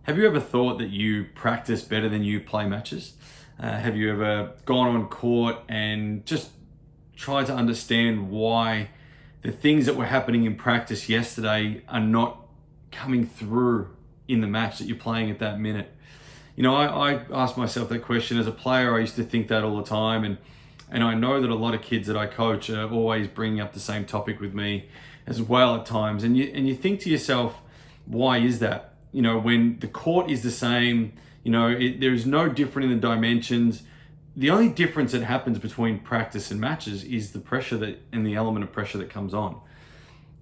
Have you ever thought that you practice better than you play matches? Have you ever gone on court and just tried to understand why the things that were happening in practice yesterday are not coming through in the match that you're playing at that minute? I ask myself that question as a player. I used to think that all the time, and I know that a lot of kids that I coach are always bringing up the same topic with me as well at times. And you think to yourself, why is that? When the court is the same, there's no different in the dimensions. The only difference that happens between practice and matches is the pressure and the element of pressure that comes on.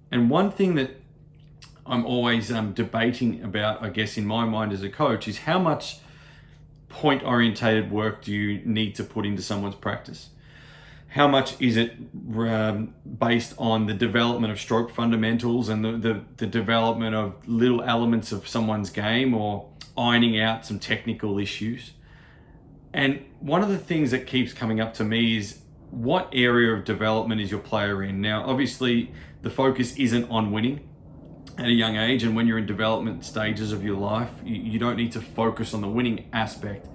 And one thing that I'm always debating about, I guess, in my mind as a coach, is how much point-orientated work do you need to put into someone's practice? How much is it based on the development of stroke fundamentals and the development of little elements of someone's game, or ironing out some technical issues? And one of the things that keeps coming up to me is, what area of development is your player in? Now, obviously, the focus isn't on winning at a young age, and when you're in development stages of your life, you don't need to focus on the winning aspect.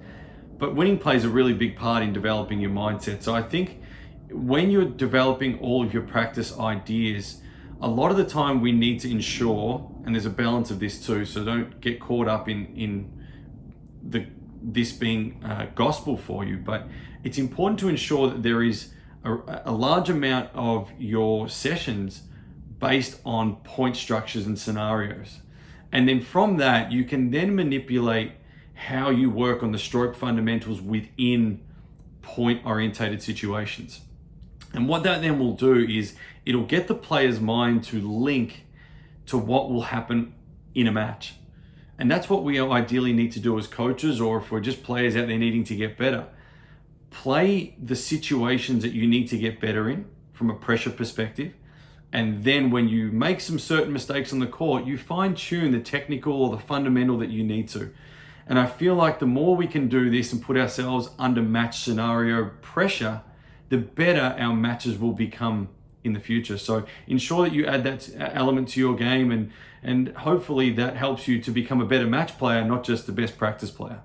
But winning plays a really big part in developing your mindset. So I think when you're developing all of your practice ideas, a lot of the time we need to ensure, and there's a balance of this too, so don't get caught up in this being gospel for you, but it's important to ensure that there is a large amount of your sessions based on point structures and scenarios. And then from that, you can then manipulate how you work on the stroke fundamentals within point-orientated situations. And what that then will do is it'll get the player's mind to link to what will happen in a match. And that's what we ideally need to do as coaches, or if we're just players out there needing to get better. Play the situations that you need to get better in from a pressure perspective. And then when you make some certain mistakes on the court, you fine-tune the technical or the fundamental that you need to. And I feel like the more we can do this and put ourselves under match scenario pressure, the better our matches will become in the future. So ensure that you add that element to your game, and hopefully that helps you to become a better match player, not just the best practice player.